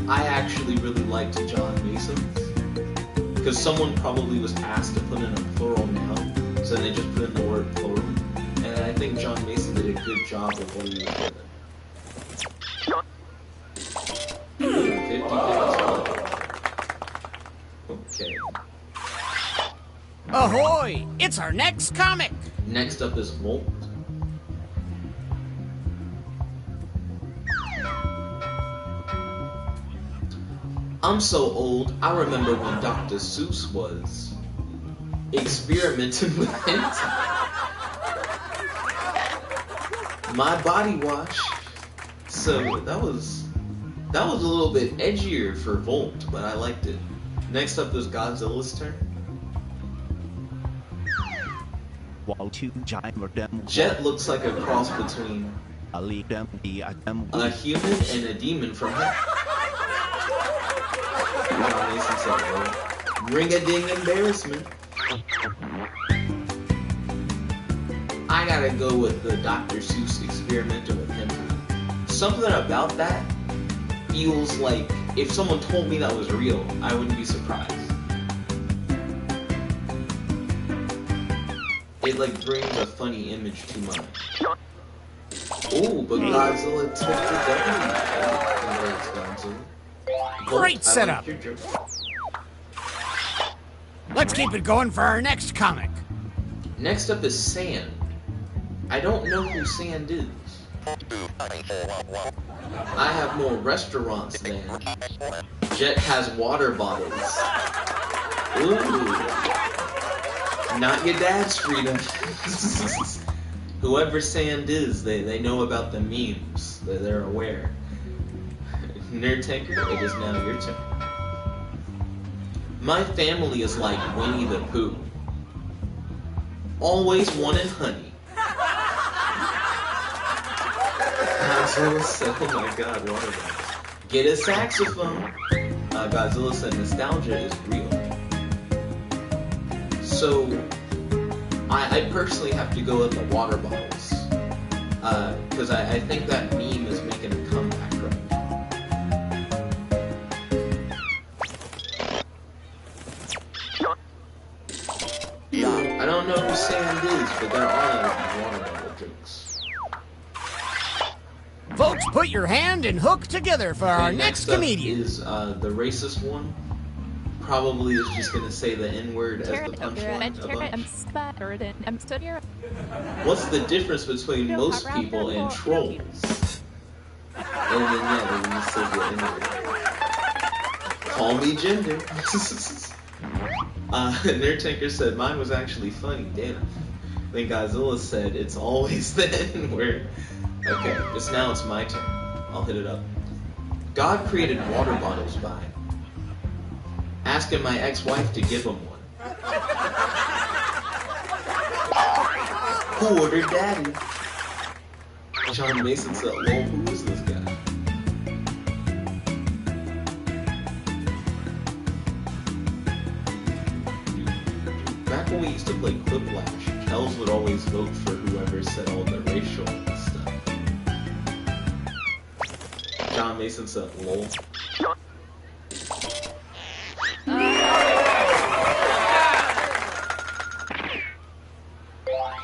I actually really liked John Mason's. Because someone probably was asked to put in a plural noun, so they just put in the word plural. And I think John Mason did a good job of what he was given. 50-50. Okay. Ahoy! It's our next comic. Next up is Volt. I'm so old, I remember when Dr. Seuss was experimenting with hentai. My body wash. So that was a little bit edgier for Volt, but I liked it. Next up is Godzilla's turn. Jet looks like a cross between a human and a demon from hell. Ring-a-ding embarrassment. I gotta go with the Dr. Seuss experimenter with hentai. Something about that feels like if someone told me that was real, I wouldn't be surprised. It like brings a funny image to mind. Oh, but Godzilla took the W. Congrats, Godzilla. Great setup. Let's keep it going for our next comic. Next up is Sand. I don't know who Sand is. I have more restaurants than Jet has water bottles. Ooh. Not your dad's freedom. Whoever Sand is, they know about the memes. They're aware. Nerd Tanker, it is now your turn. My family is like Winnie the Pooh. Always wanting honey. Godzilla said, oh my god, what is that? Get a saxophone. Godzilla said nostalgia is real. So, I personally have to go with the water bottles. Because I think that meme is making a comeback right now. I don't know who Sand is, but there are water bottle jokes. Folks, put your hand and hook together for our next comedian. Is the racist one. Probably is just gonna say the N-word as the punchline a bunch. What's the difference between most people and trolls? And then yeah, then you say the N-word. Call me gender. Nerd Tanker said mine was actually funny. Damn. Then Godzilla said it's always the N-word. Okay, just now it's my turn. I'll hit it up. God created water bottles by asking my ex-wife to give him one. Who ordered daddy? John Mason said, lol, who is this guy? Back when we used to play Quiplash, Kells would always vote for whoever said all the racial stuff. John Mason said, lol.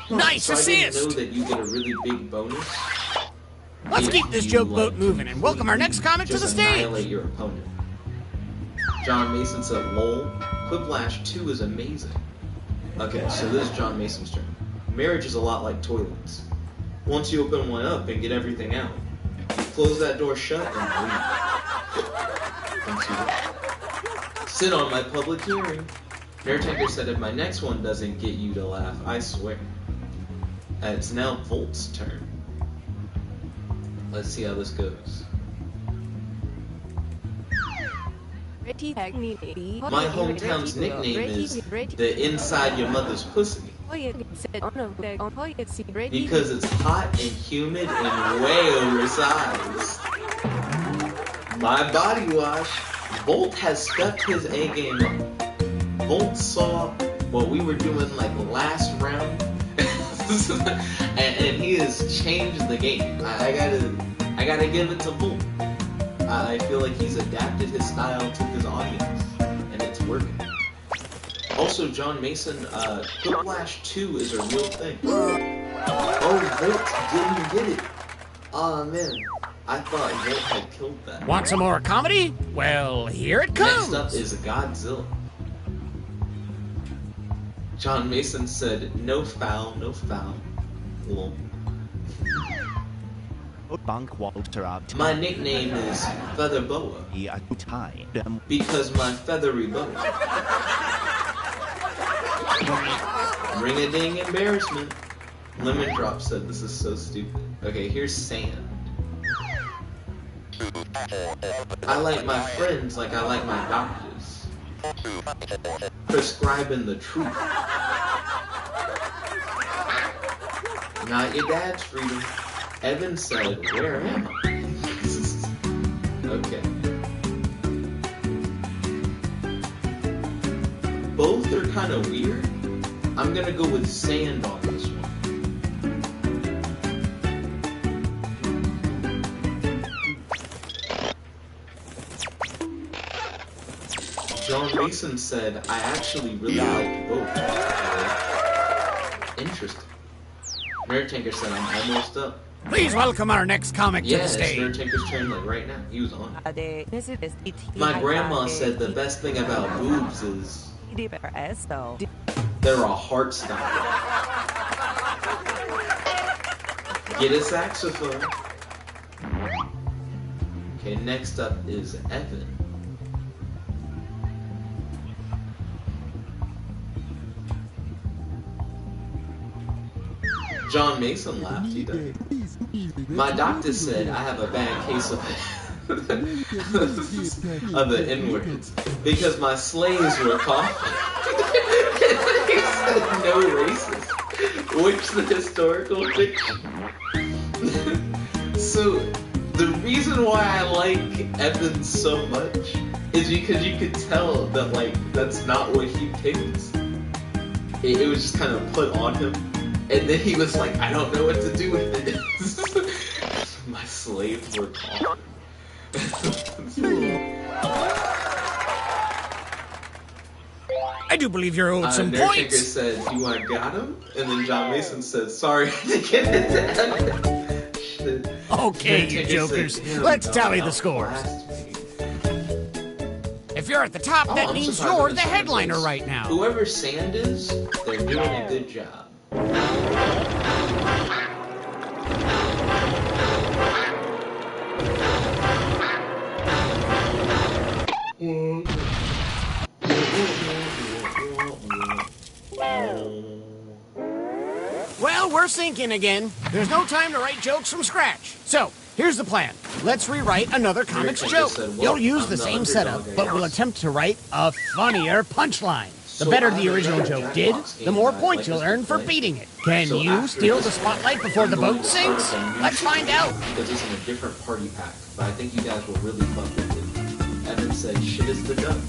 Nice so assist! I didn't know that you get a really big bonus. Let's keep this joke boat moving and welcome our next comic to the just stage. annihilate your opponent. John Mason said, lol, Quiplash 2 is amazing. Okay, so this is John Mason's turn. Marriage is a lot like toilets. Once you open one up and get everything out, close that door shut and leave. Thanks, you. Sit on my public hearing. Nerdtanker said if my next one doesn't get you to laugh, I swear. It's now Volt's turn. Let's see how this goes. My hometown's nickname is the inside your mother's pussy. Because it's hot and humid and way oversized. My body wash. Volt has stepped his A game up. Volt saw what we were doing like last round. and he has changed the game. I gotta give it to Volt. I feel like he's adapted his style to his audience, and it's working. Also, John Mason, Quiplash 2 is a real thing. Oh, Volt didn't get it. Aw, man. I thought Volt had killed that. Want some more comedy? Well, here it comes. Next up is Godzilla. John Mason said, no foul, no foul. Lol. My nickname is Feather Boa. Because my feathery boa. Ring-a-ding embarrassment. Lemon Drop said this is so stupid. Okay, here's Sand. I like my friends like I like my doctors. Prescribing the truth. Not your dad's freedom. Evan said, where am I? Okay. Both are kind of weird. I'm gonna go with Sand on this one. John Mason said, I actually really like both. Interesting. Nerdtanker said, I'm almost up. Please welcome our next comic to the stage. Yeah, it's Nerdtanker's turn like right now. He was on. My grandma said the best thing about boobs is they're a heart stopper. Get a saxophone. Okay, next up is Evan. John Mason laughed, he did. My doctor said I have a bad case of the N-words because my slaves were coughing. He said no racist. Which the historical fiction. So, the reason why I like Evan so much is because you could tell that, like, that's not what he picked. It was just kind of put on him. And then he was like, I don't know what to do with it. My slaves were calling. I do believe you're owed some Nerdtanker points. said, do I got him? And then John Mason said, sorry, I had to get it to Evan. Shit. Okay, you Nerdtanker jokers. said, Let's tally the "I'll scores. blast me." If you're at the top, that I'm means surprised you're I'm the in second headliner place. right now. Whoever Sand is, they're doing a good job. Well, we're sinking again. There's no time to write jokes from scratch. So, here's the plan. Let's rewrite another comic's Nerdtanker joke. said, well, You'll use I'm the the same underdog, setup, I but guess. we'll attempt to write a funnier punchline. The So better I the original have a joke did, Jackbox the game more that I points like you'll us to earn for play. beating it. Can So you after steal this, the spotlight before the I'm going boat to start sinks? with a new Let's find show out. Because it's in a different party pack, but I think you guys will really fuck with it. Evan said, shit is the done.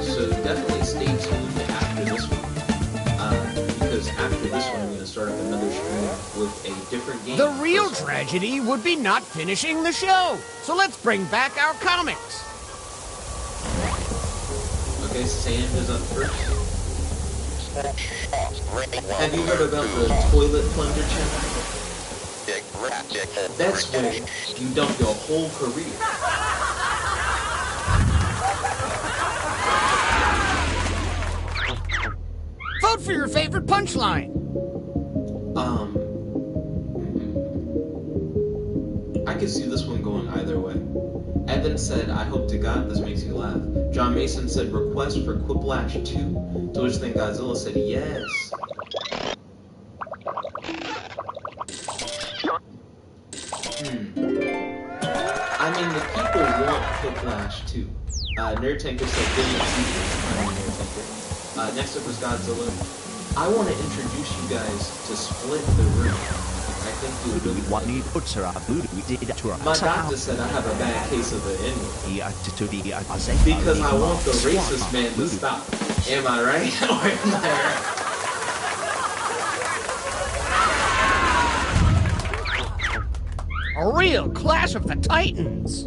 So definitely stay tuned after this one, because after this one I'm going to start up another stream with a different game. The real tragedy would be not finishing the show. So let's bring back our comics. Okay, Sand is up first. Have you heard about the toilet plunger challenge? That's where you dump your whole career. Vote for your favorite punchline. I could see this one going either way. Evan said, I hope to God this makes you laugh. John Mason said, request for Quiplash 2. To which then Godzilla said, yes. I mean, the people want Quiplash 2. Nerd Tanker said, didn't see this. Nerd Tanker. Next up was Godzilla. I want to introduce you guys to Split the Room. I think you would really like it. My doctor said I have a bad case of the N-word. Because I want the racist man to stop. Am I right? Or am I A real Clash of the Titans.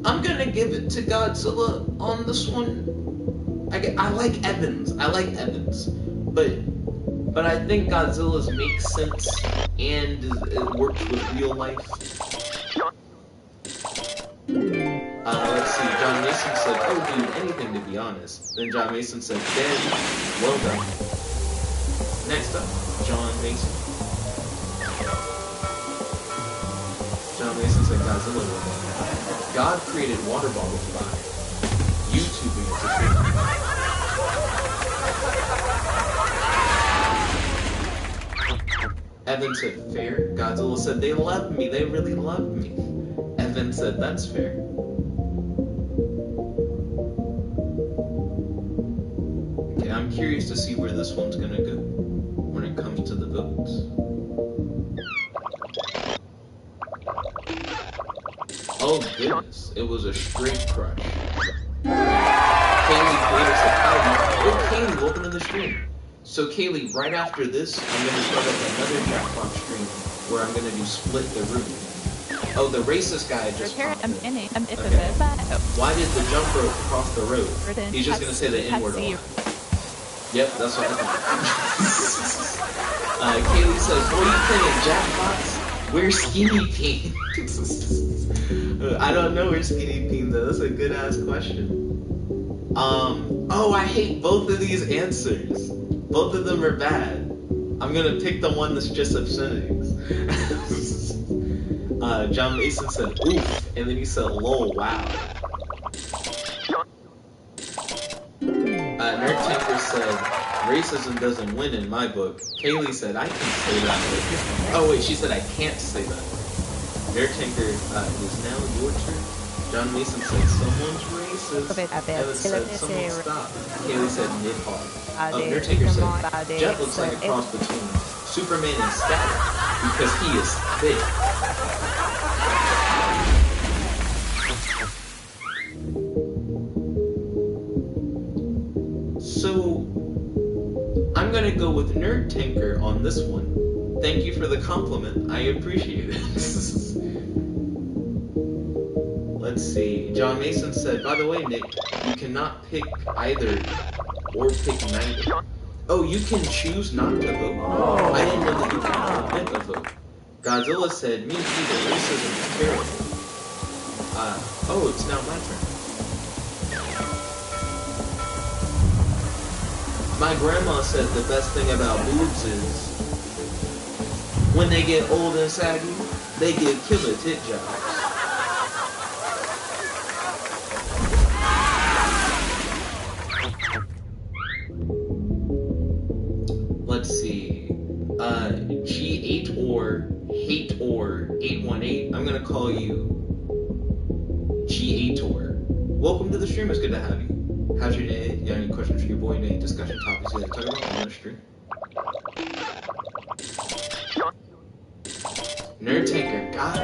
I'm gonna give it to Godzilla on this one. I like Evans. But I think Godzilla's makes sense and it works with real life. Let's see. John Mason said, "Oh, dude, anything to be honest." Then John Mason said, "Ben, well done." Next up, John Mason. John Mason said, "Godzilla, well done." God created water bottles by YouTubing it to Evan said, fair. Godzilla said, they love me. They really love me. Evan said, that's fair. Okay, I'm curious to see where this one's gonna go when it comes to the votes. Oh goodness, it was a straight crush. Kaylee Creator said, howdy. Oh, Kaylee, welcome to the stream. So Kaylee, right after this, I'm going to start up another Jackbox stream where I'm going to do Split the Room. Oh, the racist guy just popped in. Okay. Why did the jump rope cross the road? He's just going to say the N-word a lot. Yep, that's what I thought. Kaylee said, boy, you playing Jackbox? Where's Skinny Peen? I don't know where Skinny Peen though. That's a good ass question. Oh, I hate both of these answers. Both of them are bad. I'm gonna pick the one that's just obscenities. John Mason said, oof, and then he said, lol, wow. Nerd Tinker said, racism doesn't win in my book. Kaylee said, I can say that. Oh wait, she said I can't say that. Nerd Tinker, it is now your turn. John Mason said, someone's racist. Evan said, someone stop. Kaylee said, nid hard. Nerd Tinker said, Jet looks like a cross between Superman and Static because he is thick. So, I'm gonna go with Nerd Tinker on this one. Thank you for the compliment. I appreciate it. Let's see. John Mason said, by the way, Nick, you cannot pick either or pick neither. Oh, you can choose not to vote? I didn't know that you could omit a vote. Godzilla said, me neither. Racism is terrible. Oh, it's now my turn. My grandma said the best thing about boobs is when they get old and saggy, they give killer tit jobs. Let's see. G8 or Hate or 818. I'm gonna call you G8 or. Welcome to the stream. It's good to have you. How's your day? You got any questions for your boy? Any discussion topics you like to talk about on the stream? Nerd Tanker, got it.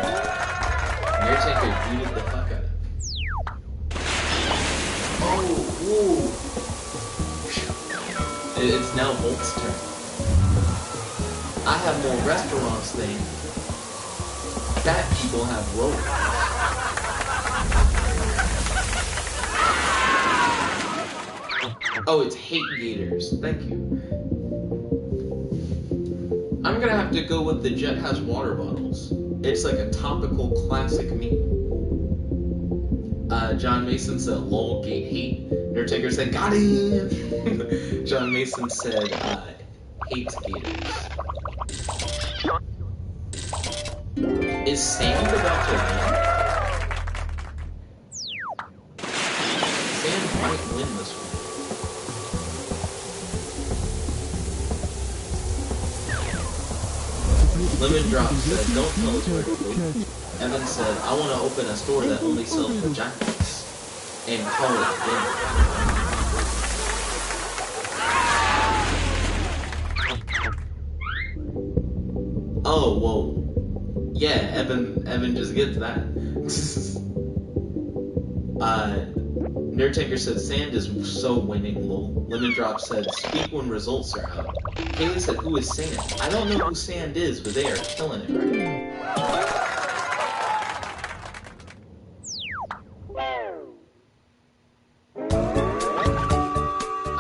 Nerd Tanker booted the fuck out of him. Oh, ooh. It's now Volt's turn. I have more restaurants than fat people have rolls. Oh, it's hate gators. Thank you. I'm gonna have to go with the Jet has water bottles. It's like a topical classic meme. John Mason said, lol, gate hate. Nerdtaker said, got him! John Mason said, hates gators. Is Sand about to win? Sand might win this one. Lemon Drop said, don't tell us where to go. Evan said, I want to open a store that only sells the Jackbox and call it dinner. Oh, well, yeah, Evan just gets that. Nerdtaker said, Sand is so winning, lol. Lemon Drop said, speak when results are out. Kaylee said, who is Sand? I don't know who Sand is, but they are killing it right now.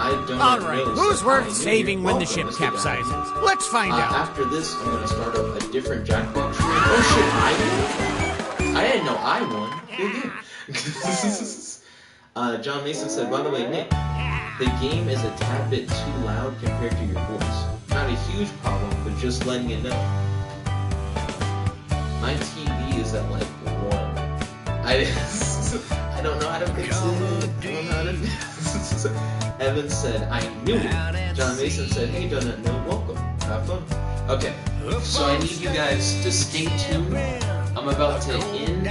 I don't Alright, know. who's So worth saving when the ship Mr. Guy. capsizes? Let's find out. After this, I'm gonna start up a different Jackbox stream. Oh shit, I won? I didn't know I won. Good game. John Mason said, by the way, Nick, the game is a tad bit too loud compared to your voice. Not a huge problem, but just letting you know. My TV is at like 1. I don't know how to fix it. I don't know how to fix it. Evan said, I knew it. John Mason said, hey, Donut, no, welcome. Have fun. Okay, so I need you guys to stay tuned. I'm about to end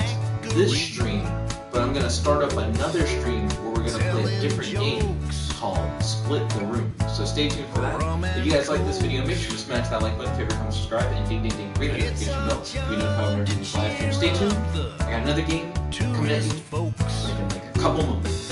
this stream, but I'm going to start up another stream where we're going to play a different game called Split the Room. So stay tuned for that. If you guys like this video, make sure to smash that like button, favorite, comment, subscribe, and ding ding ding, ring the notification bell. We know how we're doing live stream. Stay tuned. I got another game coming at you like in like a couple moments.